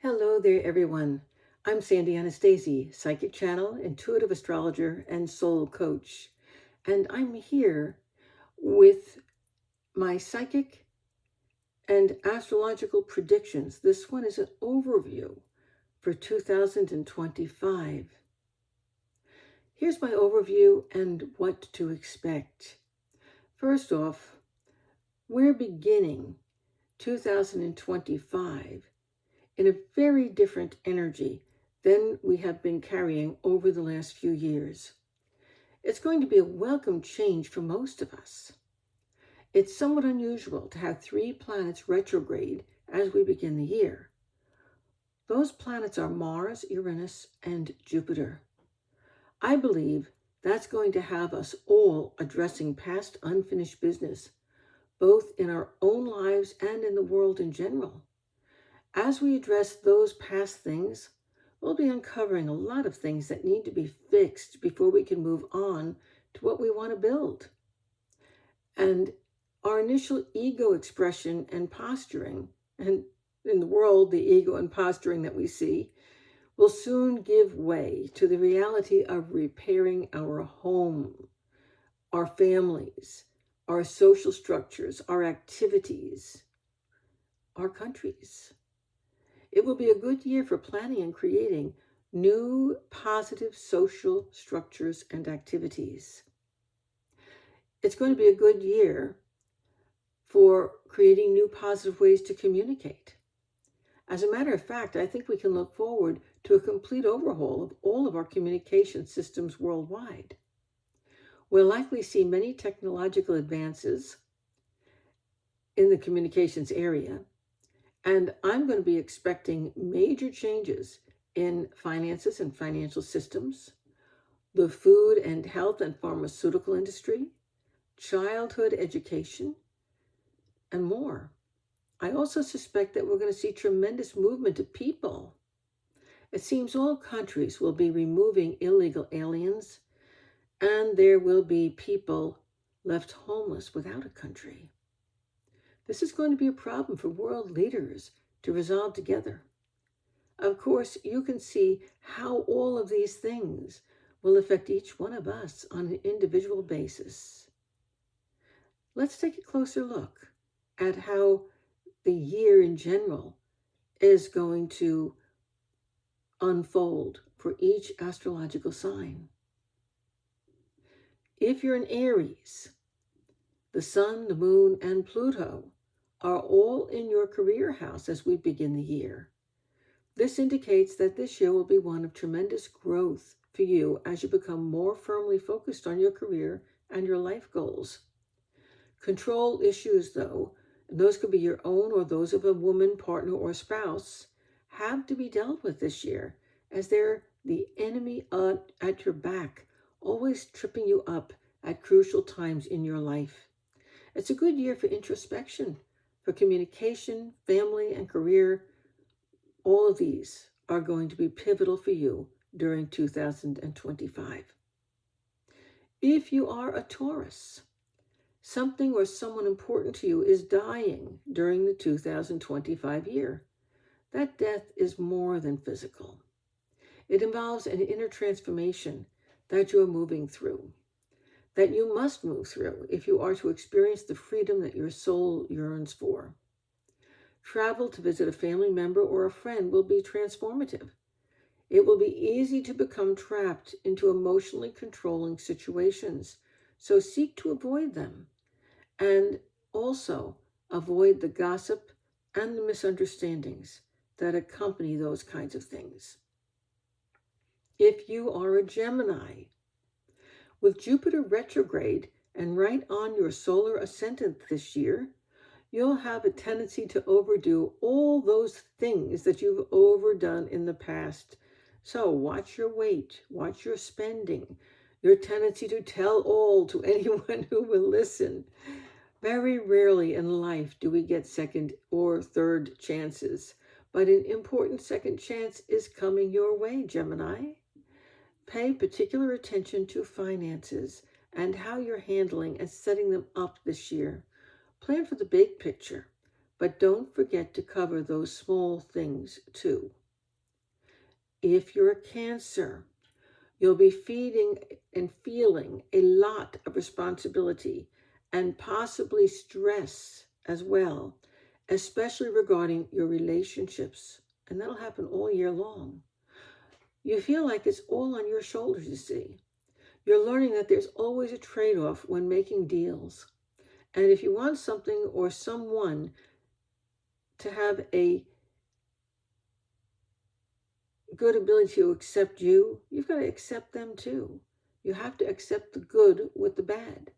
Hello there, everyone. I'm Sandy Anastasi, psychic channel, intuitive astrologer, and soul coach. And I'm here with my psychic and astrological predictions. This one is an overview for 2025. Here's my overview and what to expect. First off, we're beginning 2025 in a very different energy than we have been carrying over the last few years. It's going to be a welcome change for most of us. It's somewhat unusual to have 3 planets retrograde as we begin the year. Those planets are Mars, Uranus, and Jupiter. I believe that's going to have us all addressing past unfinished business, both in our own lives and in the world in general. As we address those past things, we'll be uncovering a lot of things that need to be fixed before we can move on to what we want to build. And our initial ego expression and posturing, and in the world, the ego and posturing that we see, will soon give way to the reality of repairing our home, our families, our social structures, our activities, our countries. It will be a good year for planning and creating new positive social structures and activities. It's going to be a good year for creating new positive ways to communicate. As a matter of fact, I think we can look forward to a complete overhaul of all of our communication systems worldwide. We'll likely see many technological advances in the communications area. And I'm going to be expecting major changes in finances and financial systems, the food and health and pharmaceutical industry, childhood education, and more. I also suspect that we're going to see tremendous movement of people. It seems all countries will be removing illegal aliens, and there will be people left homeless without a country. This is going to be a problem for world leaders to resolve together. Of course, you can see how all of these things will affect each one of us on an individual basis. Let's take a closer look at how the year in general is going to unfold for each astrological sign. If you're an Aries, the Sun, the Moon, and Pluto are all in your career house as we begin the year. This indicates that this year will be one of tremendous growth for you as you become more firmly focused on your career and your life goals. Control issues, though, and those could be your own or those of a woman, partner, or spouse, have to be dealt with this year, as they're the enemy at your back, always tripping you up at crucial times in your life. It's a good year for introspection, for communication, family, and career. All of these are going to be pivotal for you during 2025. If you are a Taurus, something or someone important to you is dying during the 2025 year. That death is more than physical. It involves an inner transformation that you are moving through, that you must move through if you are to experience the freedom that your soul yearns for. Travel to visit a family member or a friend will be transformative. It will be easy to become trapped into emotionally controlling situations, so seek to avoid them, and also avoid the gossip and the misunderstandings that accompany those kinds of things. If you are a Gemini, with Jupiter retrograde and right on your solar ascendant this year, you'll have a tendency to overdo all those things that you've overdone in the past. So watch your weight, watch your spending, your tendency to tell all to anyone who will listen. Very rarely in life do we get second or third chances, but an important second chance is coming your way, Gemini. Pay particular attention to finances and how you're handling and setting them up this year. Plan for the big picture. but don't forget to cover those small things too. If you're a Cancer, you'll be feeding and feeling a lot of responsibility and possibly stress as well, especially regarding your relationships. And that'll happen all year long. You feel like it's all on your shoulders, you see. You're learning that there's always a trade-off when making deals. And if you want something or someone to have a good ability to accept you, you've got to accept them too. You have to accept the good with the bad.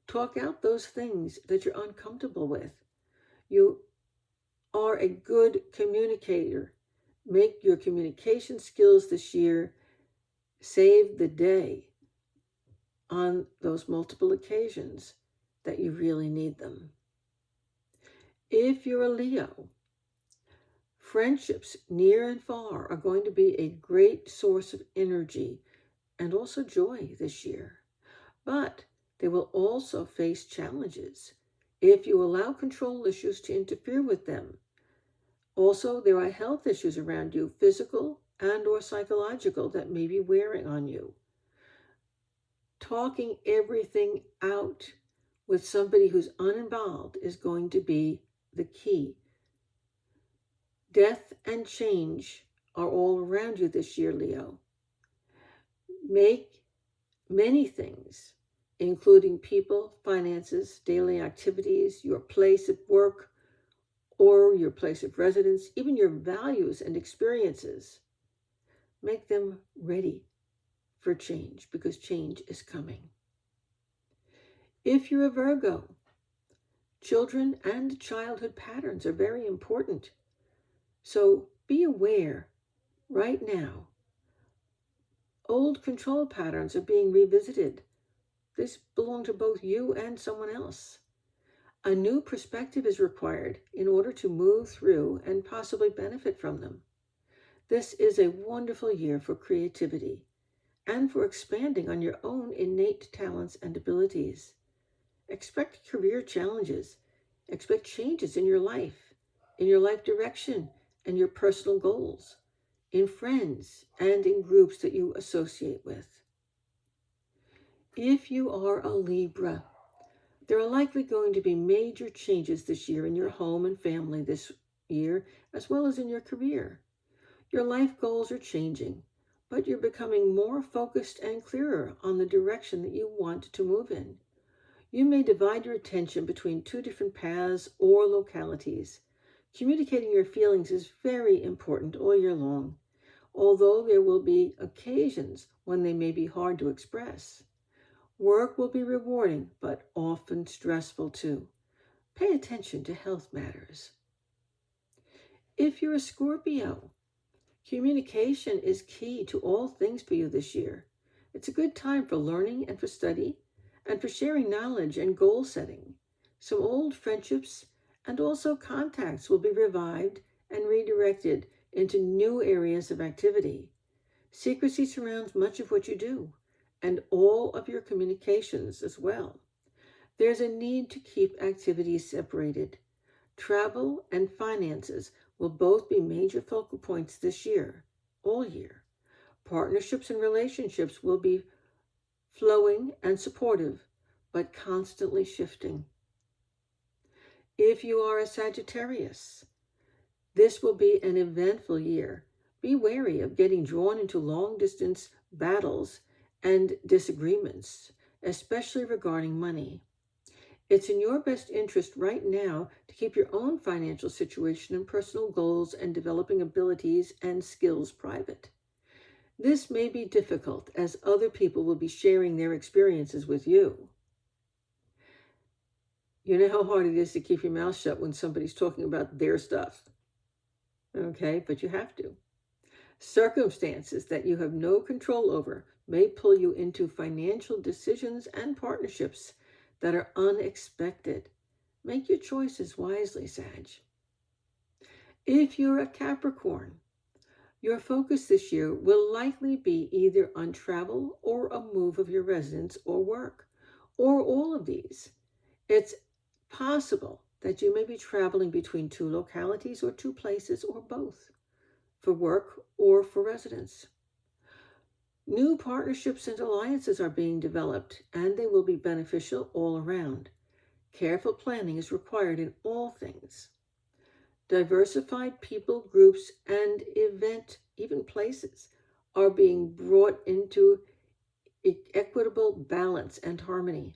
Talk out those things that you're uncomfortable with. You are a good communicator. Make your communication skills this year save the day on those multiple occasions that you really need them. If you're a Leo, friendships near and far are going to be a great source of energy and also joy this year. But they will also face challenges if you allow control issues to interfere with them. Also, there are health issues around you, physical and or psychological, that may be wearing on you. Talking everything out with somebody who's uninvolved is going to be the key. Death and change are all around you this year, Leo. Make many things, including people, finances, daily activities, your place of work or your place of residence, even your values and experiences. Make them ready for change, because change is coming. If you're a Virgo, children and childhood patterns are very important. So be aware right now. Old control patterns are being revisited. This belongs to both you and someone else. A new perspective is required in order to move through and possibly benefit from them. This is a wonderful year for creativity and for expanding on your own innate talents and abilities. Expect career challenges. Expect changes in your life direction, and your personal goals, in friends and in groups that you associate with. If you are a Libra, there are likely going to be major changes this year in your home and family this year, as well as in your career. Your life goals are changing, but you're becoming more focused and clearer on the direction that you want to move in. You may divide your attention between two different paths or localities. Communicating your feelings is very important all year long, although there will be occasions when they may be hard to express. Work will be rewarding, but often stressful too. Pay attention to health matters. If you're a Scorpio, communication is key to all things for you this year. It's a good time for learning and for study, and for sharing knowledge and goal setting. Some old friendships and also contacts will be revived and redirected into new areas of activity. Secrecy surrounds much of what you do and all of your communications as well. There's a need to keep activities separated. Travel and finances will both be major focal points this year, all year. Partnerships and relationships will be flowing and supportive, but constantly shifting. If you are a Sagittarius, this will be an eventful year. Be wary of getting drawn into long-distance battles and disagreements, especially regarding money. It's in your best interest right now to keep your own financial situation and personal goals and developing abilities and skills private. This may be difficult as other people will be sharing their experiences with you. You know how hard it is to keep your mouth shut when somebody's talking about their stuff. Okay, but you have to. Circumstances that you have no control over may pull you into financial decisions and partnerships that are unexpected. Make your choices wisely, Sag. If you're a Capricorn, your focus this year will likely be either on travel or a move of your residence or work, or all of these. It's possible that you may be traveling between two localities or two places or both, for work or for residence. New partnerships and alliances are being developed, and they will be beneficial all around. Careful planning is required in all things. Diversified people, groups, and even places, are being brought into equitable balance and harmony.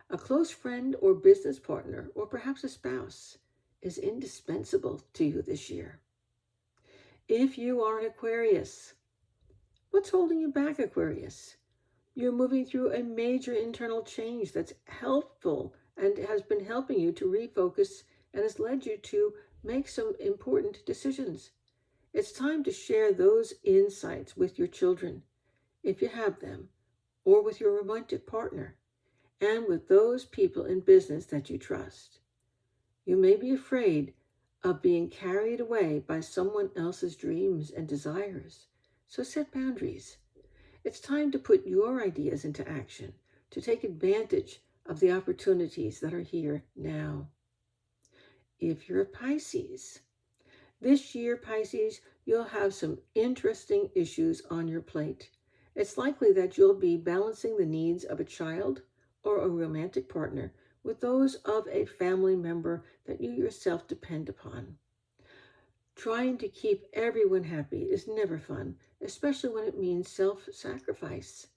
A close friend or business partner, or perhaps a spouse, is indispensable to you this year. If you are an Aquarius, what's holding you back, Aquarius? You're moving through a major internal change that's helpful and has been helping you to refocus and has led you to make some important decisions. It's time to share those insights with your children, if you have them, or with your romantic partner, and with those people in business that you trust. You may be afraid of being carried away by someone else's dreams and desires, so set boundaries. It's time to put your ideas into action, to take advantage of the opportunities that are here now. If you're a Pisces, this year, Pisces, you'll have some interesting issues on your plate. It's likely that you'll be balancing the needs of a child or a romantic partner with those of a family member that you yourself depend upon. Trying to keep everyone happy is never fun, especially when it means self-sacrifice.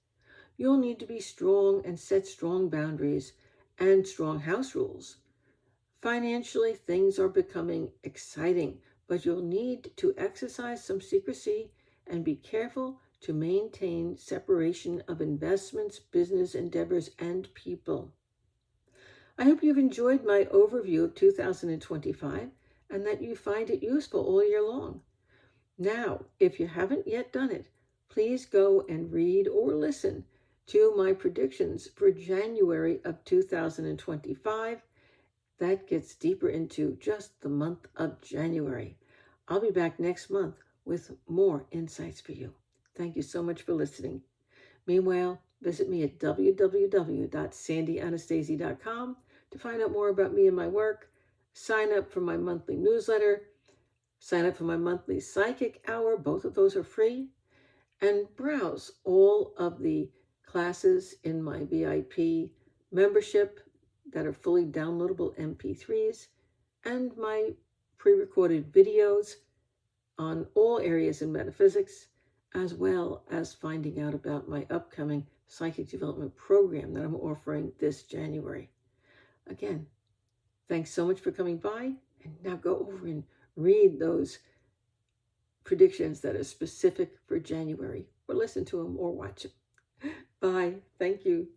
You'll need to be strong and set strong boundaries and strong house rules. Financially, things are becoming exciting, but you'll need to exercise some secrecy and be careful to maintain separation of investments, business endeavors, and people. I hope you've enjoyed my overview of 2025 and that you find it useful all year long. Now, if you haven't yet done it, please go and read or listen to my predictions for January of 2025. That gets deeper into just the month of January. I'll be back next month with more insights for you. Thank you so much for listening. Meanwhile, visit me at www.sandyanastasia.com to find out more about me and my work. Sign up for my monthly newsletter. Sign up for my monthly psychic hour. Both of those are free. And browse all of the classes in my VIP membership that are fully downloadable MP3s and my pre-recorded videos on all areas in metaphysics, as well as finding out about my upcoming psychic development program that I'm offering this January. Again, thanks so much for coming by, and now go over and read those predictions that are specific for January, or listen to them or watch them. Bye. Thank you.